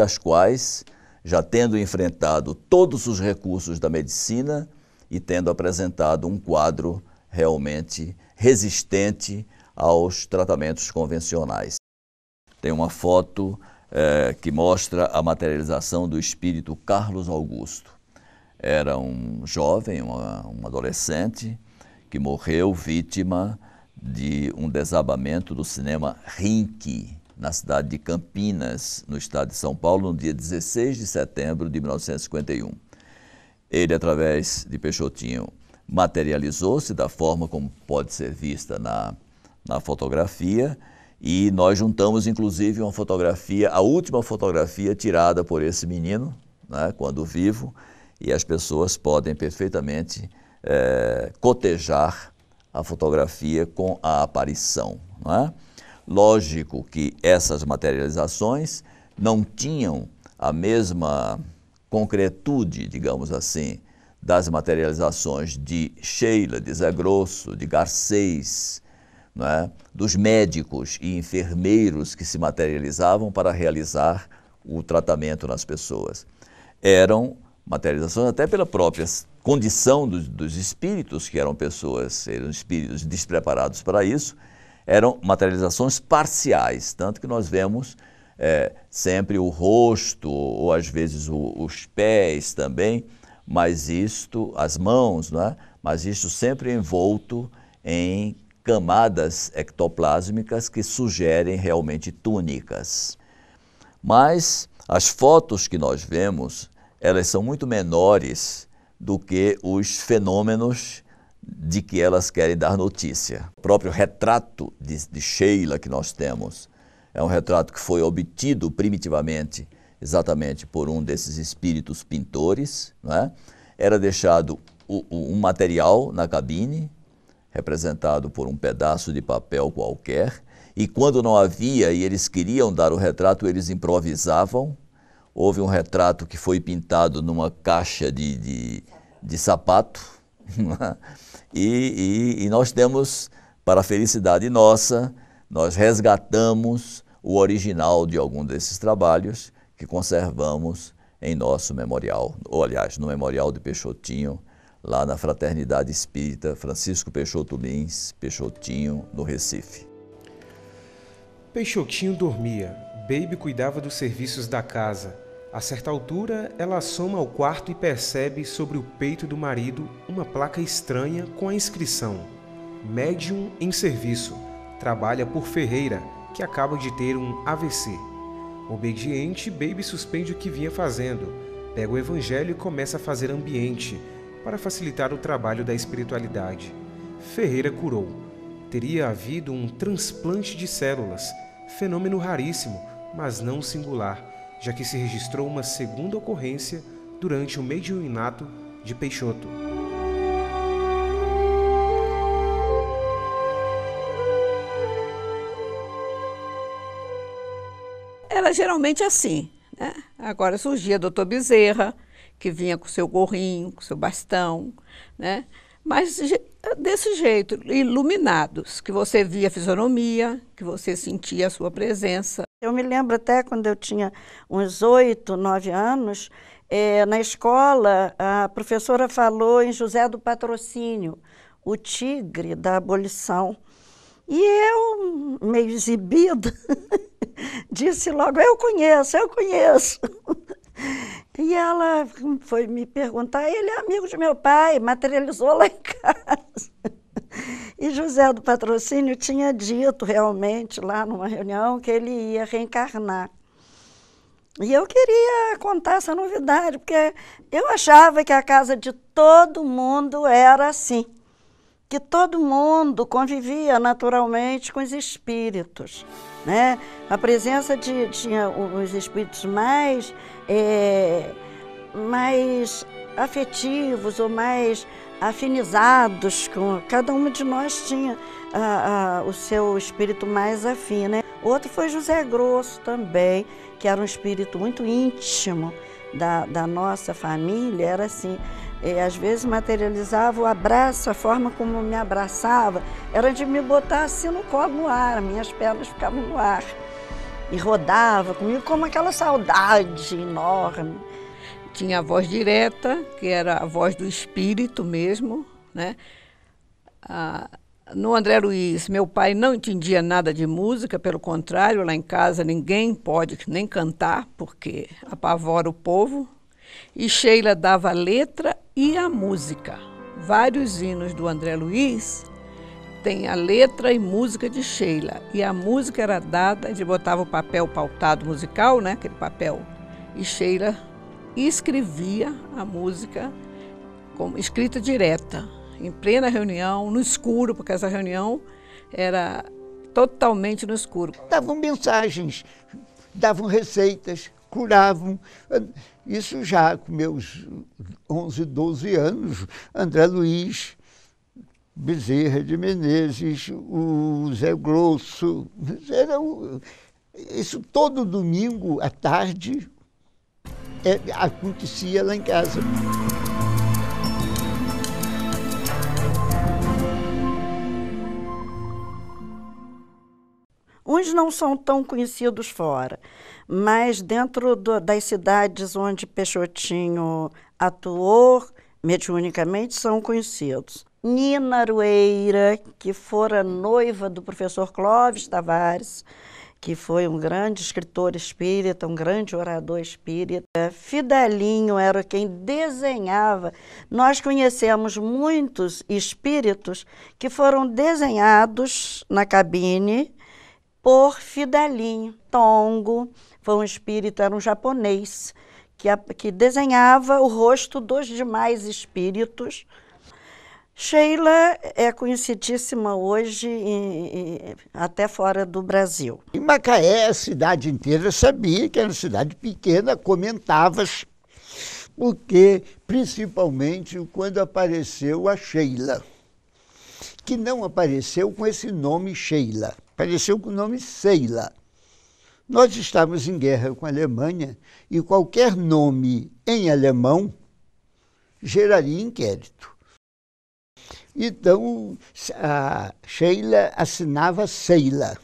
das quais, já tendo enfrentado todos os recursos da medicina e tendo apresentado um quadro realmente resistente aos tratamentos convencionais. Tem uma foto que mostra a materialização do espírito Carlos Augusto. Era um jovem, um adolescente, que morreu vítima de um desabamento do cinema Rinque, na cidade de Campinas, no estado de São Paulo, no dia 16 de setembro de 1951. Ele, através de Peixotinho, materializou-se da forma como pode ser vista na fotografia, e nós juntamos, inclusive, uma fotografia, a última fotografia tirada por esse menino, né, quando vivo, e as pessoas podem perfeitamente cotejar a fotografia com a aparição. Não é? Lógico que essas materializações não tinham a mesma concretude, digamos assim, das materializações de Sheila, de Zé Grosso, de Garcês, não é? Dos médicos e enfermeiros que se materializavam para realizar o tratamento nas pessoas. Eram materializações até pela própria condição dos espíritos, que eram espíritos despreparados para isso, eram materializações parciais, tanto que nós vemos sempre o rosto, ou às vezes os pés também, mas isto, as mãos, não é? Mas isto sempre envolto em camadas ectoplásmicas que sugerem realmente túnicas. Mas as fotos que nós vemos, elas são muito menores do que os fenômenos de que elas querem dar notícia. O próprio retrato de Sheila que nós temos é um retrato que foi obtido primitivamente exatamente por um desses espíritos pintores, não é? Era deixado um material na cabine, representado por um pedaço de papel qualquer, e quando não havia e eles queriam dar o retrato, eles improvisavam. Houve um retrato que foi pintado numa caixa de sapato, e nós temos, para a felicidade nossa, nós resgatamos o original de algum desses trabalhos que conservamos em nosso memorial, ou aliás, no Memorial de Peixotinho, lá na Fraternidade Espírita Francisco Peixoto Lins, Peixotinho, no Recife. Peixotinho dormia, Baby cuidava dos serviços da casa. A certa altura, ela assoma ao quarto e percebe sobre o peito do marido uma placa estranha com a inscrição: Médium em serviço, trabalha por Ferreira, que acaba de ter um AVC. Obediente, Baby suspende o que vinha fazendo, pega o evangelho e começa a fazer ambiente, para facilitar o trabalho da espiritualidade. Ferreira curou. Teria havido um transplante de células, fenômeno raríssimo, mas não singular, já que se registrou uma segunda ocorrência durante o mediunato de Peixoto. Era geralmente assim, né? Agora surgia Dr. Bezerra, que vinha com seu gorrinho, com seu bastão, né? Mas desse jeito, iluminados, que você via a fisionomia, que você sentia a sua presença. Eu me lembro até quando eu tinha uns 8, 9 anos, na escola, a professora falou em José do Patrocínio, o tigre da abolição. E eu, meio exibida, disse logo: eu conheço, eu conheço. E ela foi me perguntar, ele é amigo de meu pai, materializou lá em casa. E José do Patrocínio tinha dito realmente lá numa reunião que ele ia reencarnar. E eu queria contar essa novidade, porque eu achava que a casa de todo mundo era assim, que todo mundo convivia naturalmente com os espíritos, né? A presença tinha os espíritos mais afetivos ou mais afinizados com cada um de nós tinha o seu espírito mais afim, né? Outro foi José Grosso também, que era um espírito muito íntimo da nossa família, era assim, às vezes materializava o abraço, a forma como me abraçava, era de me botar assim no colo, no ar, minhas pernas ficavam no ar. e rodava comigo como aquela saudade enorme. Tinha a voz direta, que era a voz do espírito mesmo, né? No André Luiz, meu pai não entendia nada de música, pelo contrário, lá em casa ninguém pode nem cantar, porque apavora o povo. E Sheila dava a letra e a música. Vários hinos do André Luiz tem a letra e música de Sheila. E a música era dada, ele botava o papel pautado musical, né, aquele papel, e Sheila escrevia a música como escrita direta, em plena reunião, no escuro, porque essa reunião era totalmente no escuro. Davam mensagens, davam receitas, curavam. Isso já com meus 11, 12 anos, André Luiz, Bezerra de Menezes, o Zé Grosso, isso todo domingo à tarde acontecia lá em casa. Uns não são tão conhecidos fora, mas dentro das cidades onde Peixotinho atuou, mediunicamente, são conhecidos. Nina Aroeira, que fora noiva do professor Clóvis Tavares, que foi um grande escritor espírita, um grande orador espírita. Fidelinho era quem desenhava. Nós conhecemos muitos espíritos que foram desenhados na cabine por Fidelinho. Tongo foi um espírito, era um japonês, que desenhava o rosto dos demais espíritos. Sheila é conhecidíssima hoje até fora do Brasil. Em Macaé, a cidade inteira sabia que era uma cidade pequena, comentava, porque principalmente quando apareceu a Sheila, que não apareceu com esse nome Sheila, apareceu com o nome Seila. Nós estávamos em guerra com a Alemanha e qualquer nome em alemão geraria inquérito. Então, a Sheila assinava Seila.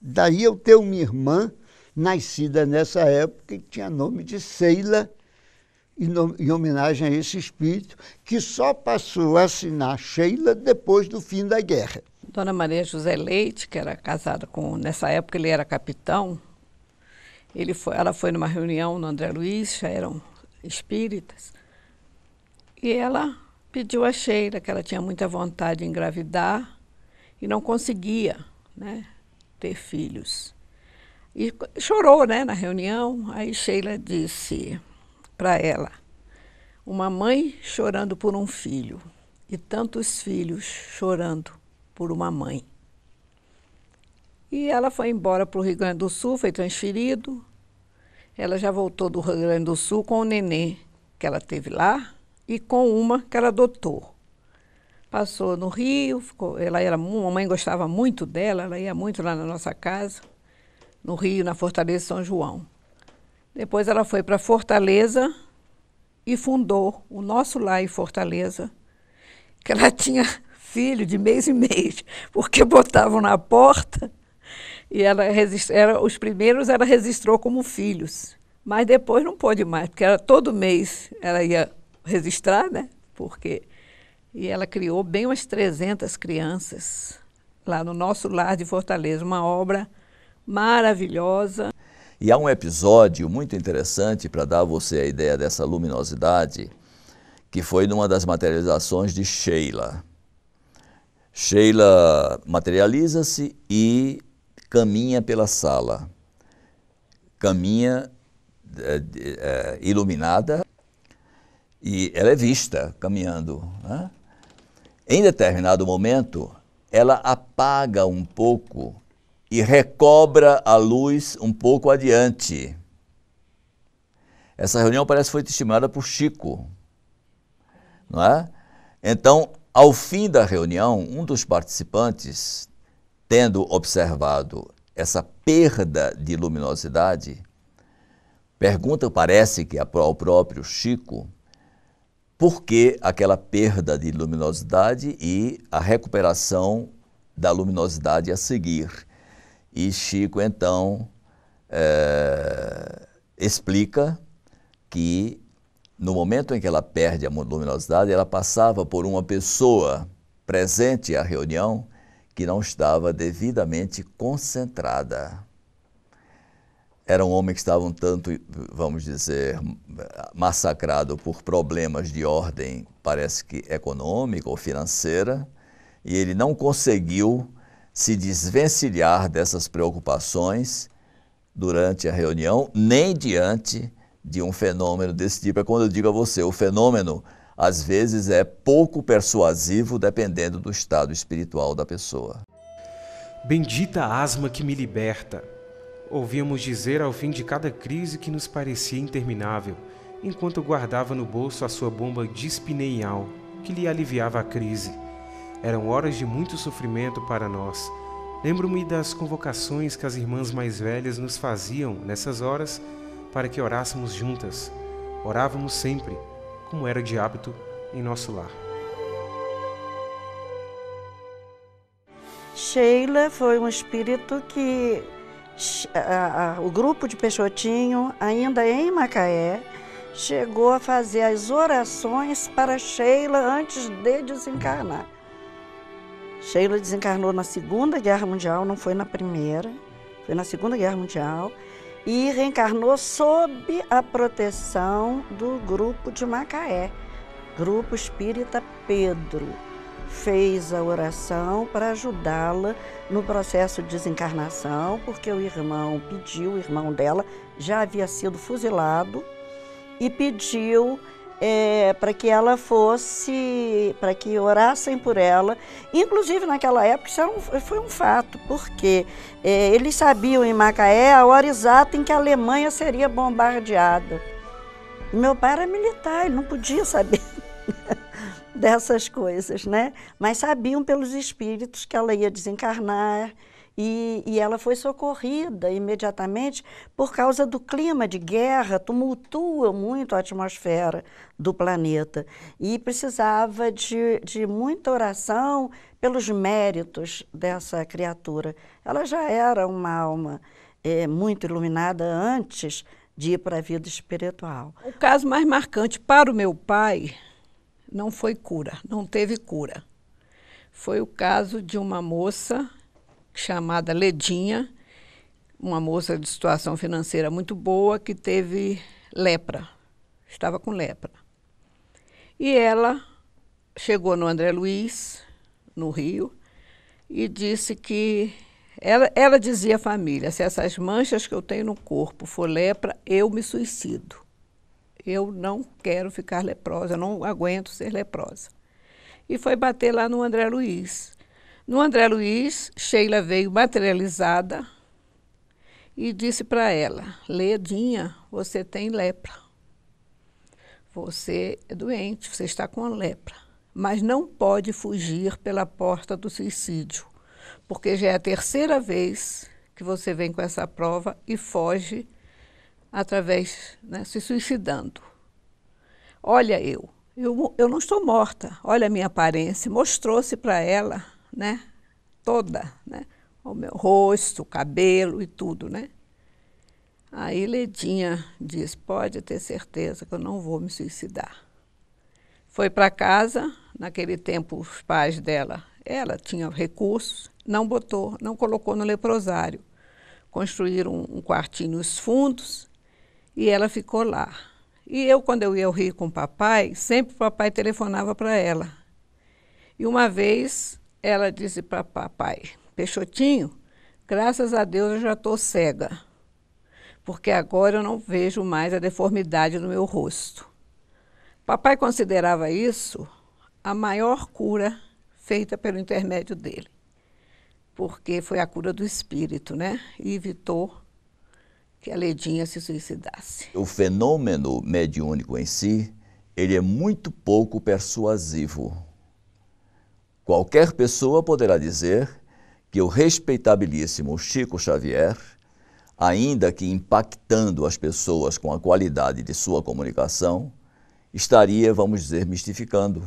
Daí eu ter uma irmã nascida nessa época que tinha nome de Seila, em homenagem a esse espírito, que só passou a assinar Sheila depois do fim da guerra. Dona Maria José Leite, que era casada com... Nessa época ele era capitão. Ela foi numa reunião no André Luiz, já eram espíritas, e ela pediu a Sheila, que ela tinha muita vontade de engravidar e não conseguia, né, ter filhos. E chorou, né, na reunião. Aí Sheila disse para ela: uma mãe chorando por um filho e tantos filhos chorando por uma mãe. E ela foi embora para o Rio Grande do Sul, foi transferido. Ela já voltou do Rio Grande do Sul com o nenê que ela teve lá e com uma que ela adotou. Passou no Rio, a mãe gostava muito dela, ela ia muito lá na nossa casa, no Rio, na Fortaleza São João. Depois ela foi para Fortaleza e fundou o Nosso Lar em Fortaleza, que ela tinha filho de mês em mês, porque botavam na porta e os primeiros ela registrou como filhos, mas depois não pôde mais, porque todo mês ela ia registrar, né? E ela criou bem umas 300 crianças lá no Nosso Lar de Fortaleza, uma obra maravilhosa. E há um episódio muito interessante para dar a você a ideia dessa luminosidade, que foi numa das materializações de Sheila. Sheila materializa-se e caminha pela sala. Caminha iluminada e ela é vista caminhando, né? Em determinado momento, ela apaga um pouco e recobra a luz um pouco adiante. Essa reunião parece que foi testemunhada por Chico, não é? Então, ao fim da reunião, um dos participantes, tendo observado essa perda de luminosidade, pergunta, parece que ao próprio Chico, por que aquela perda de luminosidade e a recuperação da luminosidade a seguir. E Chico, então, explica que no momento em que ela perde a luminosidade, ela passava por uma pessoa presente à reunião que não estava devidamente concentrada. Era um homem que estava um tanto, vamos dizer, massacrado por problemas de ordem, parece que econômica ou financeira, e ele não conseguiu se desvencilhar dessas preocupações durante a reunião, nem diante de um fenômeno desse tipo. É quando eu digo a você, o fenômeno às vezes é pouco persuasivo dependendo do estado espiritual da pessoa. Bendita asma que me liberta. Ouvíamos dizer ao fim de cada crise que nos parecia interminável, enquanto guardava no bolso a sua bomba dispineial, que lhe aliviava a crise. Eram horas de muito sofrimento para nós. Lembro-me das convocações que as irmãs mais velhas nos faziam nessas horas para que orássemos juntas. Orávamos sempre, como era de hábito em nosso lar. Sheila foi um espírito que o grupo de Peixotinho, ainda em Macaé, chegou a fazer as orações para Sheila antes de desencarnar. Sheila desencarnou na Segunda Guerra Mundial, não foi na Primeira, foi na Segunda Guerra Mundial, e reencarnou sob a proteção do grupo de Macaé, Grupo Espírita Pedro. Fez a oração para ajudá-la no processo de desencarnação, porque o irmão pediu, o irmão dela já havia sido fuzilado, e pediu para que ela fosse, para que orassem por ela. Inclusive, naquela época, isso foi um fato, porque eles sabiam em Macaé a hora exata em que a Alemanha seria bombardeada. E meu pai era militar, ele não podia saber dessas coisas, né? Mas sabiam pelos espíritos que ela ia desencarnar, e ela foi socorrida imediatamente por causa do clima de guerra, tumultua muito a atmosfera do planeta, e precisava de muita oração pelos méritos dessa criatura. Ela já era uma alma muito iluminada antes de ir para a vida espiritual. O caso mais marcante para o meu pai não foi cura, não teve cura. Foi o caso de uma moça chamada Ledinha, uma moça de situação financeira muito boa, que teve lepra, estava com lepra. E ela chegou no André Luiz, no Rio, e disse que ela dizia à família: se essas manchas que eu tenho no corpo for lepra, eu me suicido. Eu não quero ficar leprosa, eu não aguento ser leprosa. E foi bater lá no André Luiz. No André Luiz, Sheila veio materializada e disse para ela: Ledinha, você tem lepra. Você é doente, você está com a lepra. Mas não pode fugir pela porta do suicídio, porque já é a terceira vez que você vem com essa prova e foge através, né, se suicidando. Olha, eu não estou morta, olha a minha aparência. Mostrou-se para ela, né, toda, né, o meu rosto, o cabelo e tudo, né. Aí Ledinha diz: pode ter certeza que eu não vou me suicidar. Foi para casa, naquele tempo os pais dela, ela tinha recursos, não colocou no leprosário. Construíram um quartinho nos fundos e ela ficou lá. E eu, quando eu ia ao Rio com o papai, sempre o papai telefonava para ela. E uma vez ela disse para papai: Peixotinho, graças a Deus eu já estou cega, porque agora eu não vejo mais a deformidade no meu rosto. Papai considerava isso a maior cura feita pelo intermédio dele, porque foi a cura do espírito, né? E evitou que a Ledinha se suicidasse. O fenômeno mediúnico em si, ele é muito pouco persuasivo. Qualquer pessoa poderá dizer que o respeitabilíssimo Chico Xavier, ainda que impactando as pessoas com a qualidade de sua comunicação, estaria, vamos dizer, mistificando,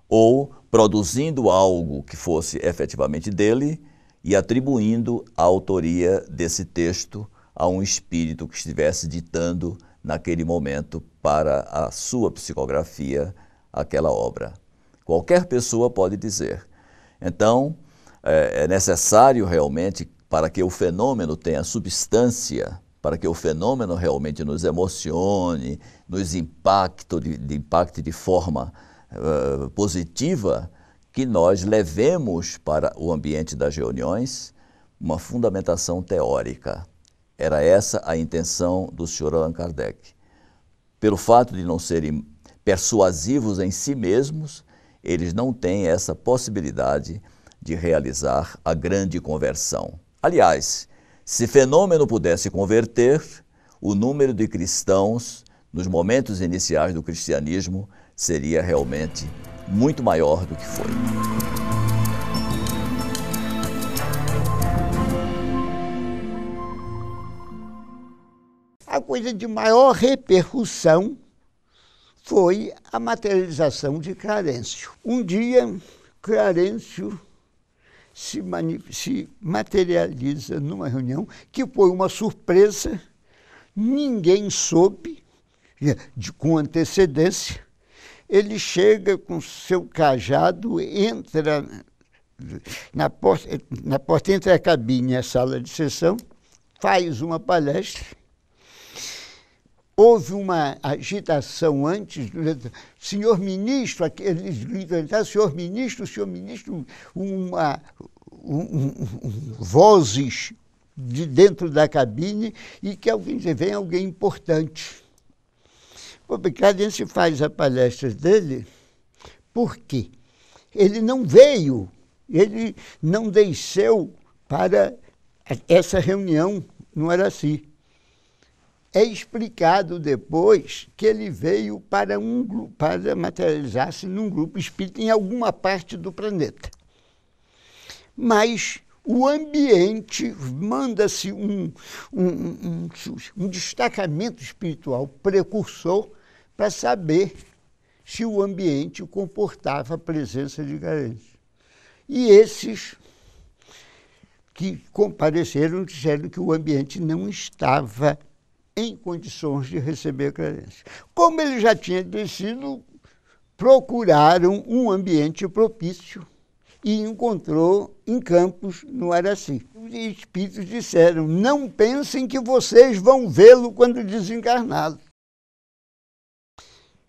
ou produzindo algo que fosse efetivamente dele e atribuindo a autoria desse texto a um espírito que estivesse ditando naquele momento para a sua psicografia aquela obra. Qualquer pessoa pode dizer. Então, é necessário realmente, para que o fenômeno tenha substância, para que o fenômeno realmente nos emocione, nos impacte de forma positiva, que nós levemos para o ambiente das reuniões uma fundamentação teórica. Era essa a intenção do Sr. Allan Kardec. Pelo fato de não serem persuasivos em si mesmos, eles não têm essa possibilidade de realizar a grande conversão. Aliás, se fenômeno pudesse converter, o número de cristãos nos momentos iniciais do cristianismo seria realmente muito maior do que foi. A coisa de maior repercussão foi a materialização de Clarencio. Um dia, Clarencio se materializa numa reunião que foi uma surpresa, ninguém soube, com antecedência. Ele chega com seu cajado, entra na porta entre a cabine e a sala de sessão, faz uma palestra. Houve uma agitação antes, senhor ministro, eles gritam, senhor ministro, vozes de dentro da cabine e que alguém diz, vem alguém importante. O Clarencio faz a palestra dele, por quê? Ele não veio, ele não desceu para essa reunião, não era assim. É explicado depois que ele veio para materializar-se num grupo espírita em alguma parte do planeta. Mas o ambiente manda-se um destacamento espiritual precursor para saber se o ambiente comportava a presença de Clarencio. E esses que compareceram disseram que o ambiente não estava em condições de receber Clarencio. Como ele já tinha descido, procuraram um ambiente propício e encontrou em Campos, no Araci. Os espíritos disseram, não pensem que vocês vão vê-lo quando desencarná-lo.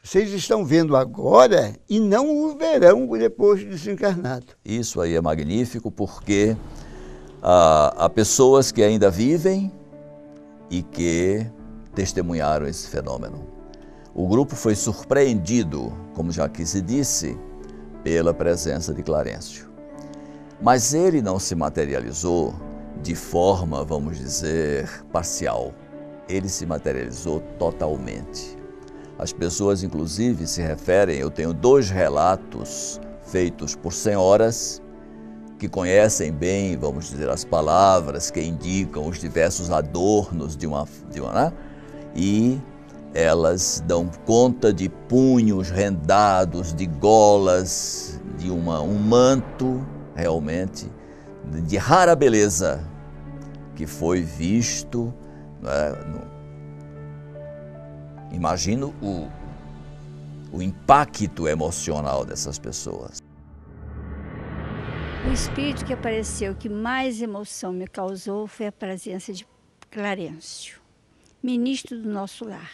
Vocês estão vendo agora e não o verão depois de desencarnado. Isso aí é magnífico porque há pessoas que ainda vivem e que testemunharam esse fenômeno. O grupo foi surpreendido, como já aqui se disse, pela presença de Clarencio. Mas ele não se materializou de forma, vamos dizer, parcial. Ele se materializou totalmente. As pessoas, inclusive, se referem, eu tenho 2 relatos feitos por senhoras que conhecem bem, vamos dizer, as palavras que indicam os diversos adornos de uma né? E elas dão conta de punhos rendados, de golas, de um manto, realmente, de rara beleza, que foi visto, né, imagino o impacto emocional dessas pessoas. O espírito que apareceu, que mais emoção me causou, foi a presença de Clarencio, ministro do nosso lar.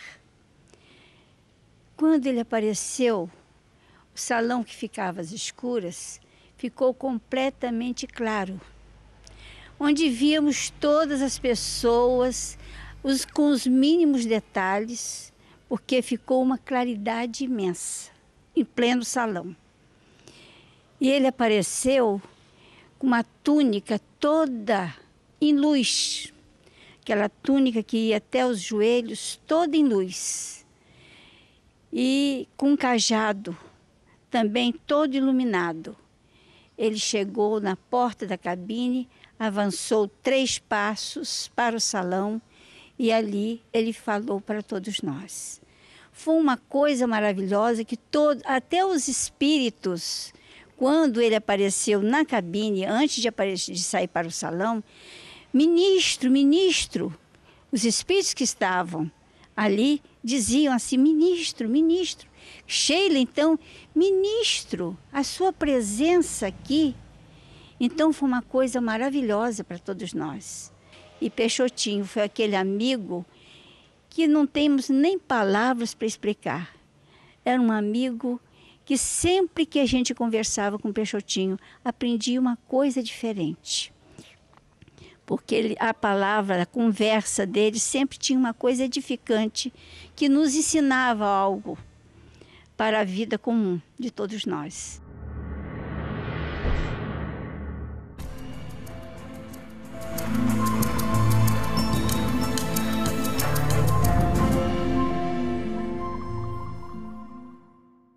Quando ele apareceu, o salão que ficava às escuras ficou completamente claro, onde víamos todas as pessoas com os mínimos detalhes, porque ficou uma claridade imensa, em pleno salão. E ele apareceu com uma túnica toda em luz, aquela túnica que ia até os joelhos, toda em luz. E com um cajado, também todo iluminado. Ele chegou na porta da cabine, avançou 3 passos para o salão e ali ele falou para todos nós. Foi uma coisa maravilhosa que até os espíritos, quando ele apareceu na cabine, antes de sair para o salão, ministro, Os espíritos que estavam ali diziam assim: ministro, ministro. Sheila, então, ministro, a sua presença aqui. Então foi uma coisa maravilhosa para todos nós. E Peixotinho foi aquele amigo que não temos nem palavras para explicar. Era um amigo que sempre que a gente conversava com Peixotinho, aprendia uma coisa diferente. Porque a palavra, a conversa dele sempre tinha uma coisa edificante que nos ensinava algo para a vida comum de todos nós.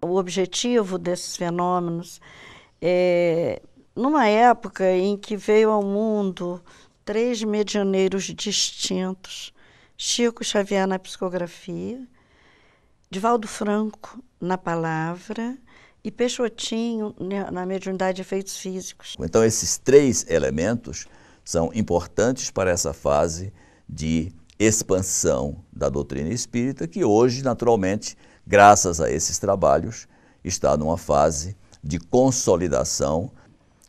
O objetivo desses fenômenos é, numa época em que veio ao mundo 3 medianeiros distintos, Chico Xavier na psicografia, Divaldo Franco na palavra e Peixotinho na mediunidade de efeitos físicos. Então esses 3 elementos são importantes para essa fase de expansão da doutrina espírita, que hoje, naturalmente, graças a esses trabalhos, está numa fase de consolidação.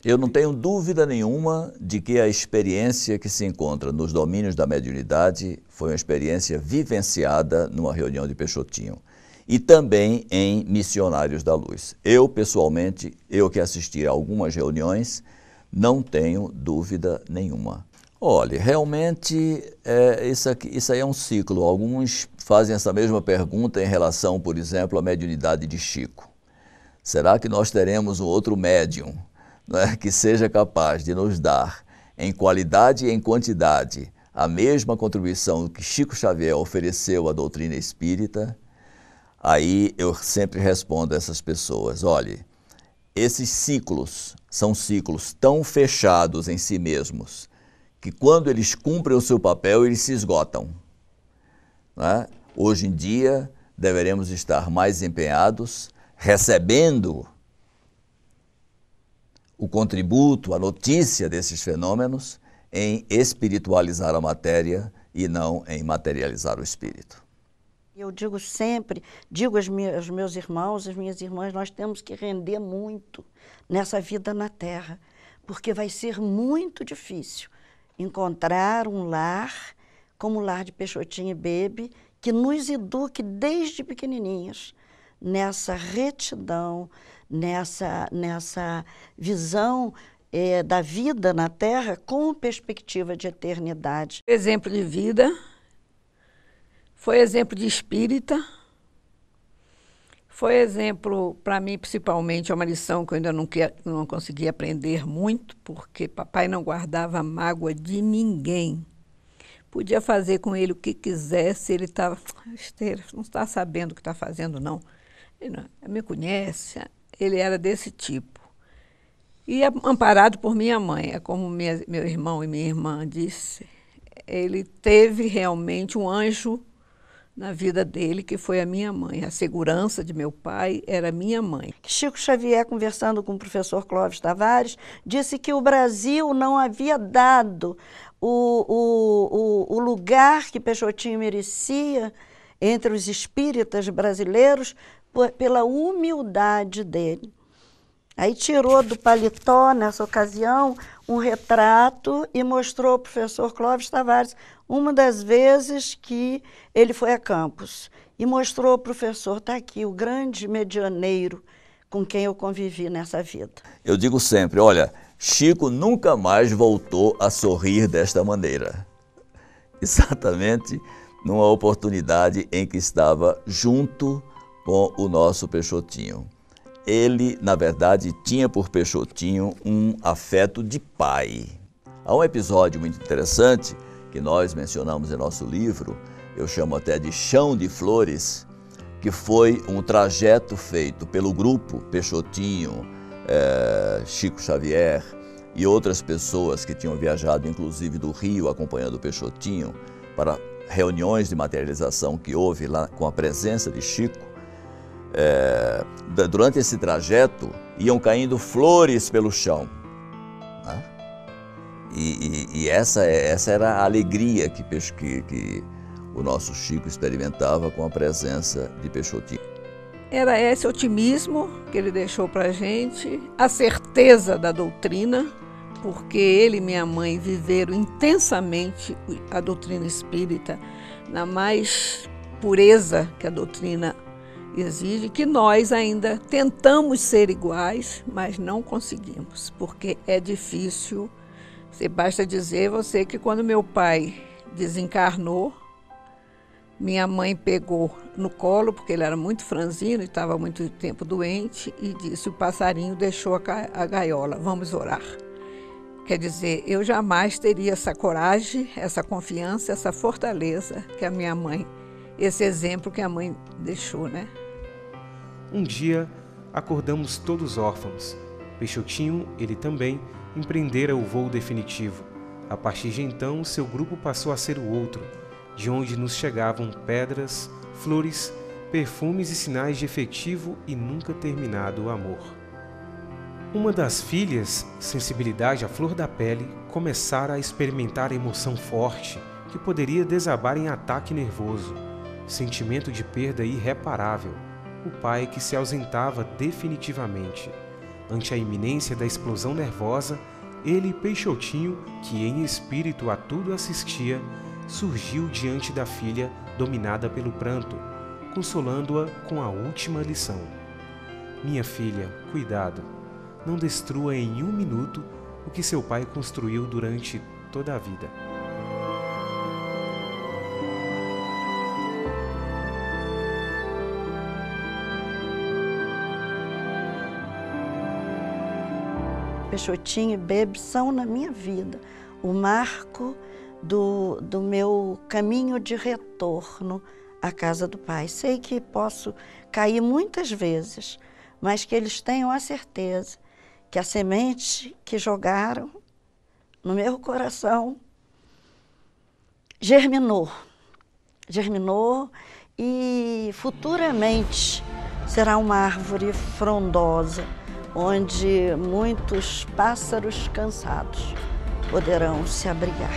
Eu não tenho dúvida nenhuma de que a experiência que se encontra nos domínios da mediunidade foi uma experiência vivenciada numa reunião de Peixotinho e também em Missionários da Luz. Eu, pessoalmente, eu que assisti a algumas reuniões, não tenho dúvida nenhuma. Olha, realmente isso aí é um ciclo. Alguns fazem essa mesma pergunta em relação, por exemplo, à mediunidade de Chico. Será que nós teremos um outro médium, não é, que seja capaz de nos dar, em qualidade e em quantidade, a mesma contribuição que Chico Xavier ofereceu à doutrina espírita? Aí eu sempre respondo a essas pessoas: olhe, esses ciclos são ciclos tão fechados em si mesmos que quando eles cumprem o seu papel, eles se esgotam. Não é? Hoje em dia, deveremos estar mais empenhados, recebendo o contributo, a notícia desses fenômenos, em espiritualizar a matéria e não em materializar o espírito. Eu digo sempre, digo aos meus irmãos, às minhas irmãs, nós temos que render muito nessa vida na Terra, porque vai ser muito difícil encontrar um lar, como o lar de Peixotinho e Bebe, que nos eduque desde pequenininhas nessa retidão, nessa visão da vida na Terra com perspectiva de eternidade. Exemplo de vida, foi exemplo de espírita, foi exemplo, para mim, principalmente, é uma lição que eu ainda não consegui aprender muito, porque papai não guardava mágoa de ninguém. Podia fazer com ele o que quisesse, ele estava, não está sabendo o que está fazendo, não. Ele me conhece, ele era desse tipo. E amparado por minha mãe, é como meu irmão e minha irmã disse, ele teve realmente um anjo na vida dele, que foi a minha mãe. A segurança de meu pai era minha mãe. Chico Xavier, conversando com o professor Clóvis Tavares, disse que o Brasil não havia dado o lugar que Peixotinho merecia entre os espíritas brasileiros pela humildade dele. Aí tirou do paletó, nessa ocasião, um retrato e mostrou ao professor Clóvis Tavares uma das vezes que ele foi a Campos. E mostrou ao professor: está aqui o grande medianeiro com quem eu convivi nessa vida. Eu digo sempre, olha, Chico nunca mais voltou a sorrir desta maneira. Exatamente numa oportunidade em que estava junto com o nosso Peixotinho. Ele, na verdade, tinha por Peixotinho um afeto de pai. Há um episódio muito interessante que nós mencionamos em nosso livro, eu chamo até de Chão de Flores, que foi um trajeto feito pelo grupo Peixotinho, Chico Xavier e outras pessoas que tinham viajado, inclusive do Rio, acompanhando o Peixotinho, para reuniões de materialização que houve lá com a presença de Chico. Durante esse trajeto, iam caindo flores pelo chão, né? E essa era a alegria que o nosso Chico experimentava com a presença de Peixotinho. Era esse otimismo que ele deixou para a gente, a certeza da doutrina, porque ele e minha mãe viveram intensamente a doutrina espírita na mais pureza que a doutrina exige, que nós ainda tentamos ser iguais, mas não conseguimos, porque é difícil. Basta dizer você que quando meu pai desencarnou, minha mãe pegou no colo, porque ele era muito franzino e estava muito tempo doente, e disse: o passarinho deixou a gaiola, vamos orar. Quer dizer, eu jamais teria essa coragem, essa confiança, essa fortaleza que a minha mãe, esse exemplo que a mãe deixou, né? Um dia, acordamos todos órfãos. Peixotinho, ele também, empreendera o voo definitivo. A partir de então, seu grupo passou a ser o outro, de onde nos chegavam pedras, flores, perfumes e sinais de efetivo e nunca terminado amor. Uma das filhas, sensibilidade à flor da pele, começara a experimentar emoção forte que poderia desabar em ataque nervoso, sentimento de perda irreparável, o pai que se ausentava definitivamente. Ante a iminência da explosão nervosa, ele, Peixotinho, que em espírito a tudo assistia, surgiu diante da filha dominada pelo pranto, consolando-a com a última lição. Minha filha, cuidado, não destrua em 1 minuto o que seu pai construiu durante toda a vida. Peixotinho e Bebe são na minha vida o marco do meu caminho de retorno à casa do Pai. Sei que posso cair muitas vezes, mas que eles tenham a certeza que a semente que jogaram no meu coração germinou e futuramente será uma árvore frondosa, onde muitos pássaros cansados poderão se abrigar.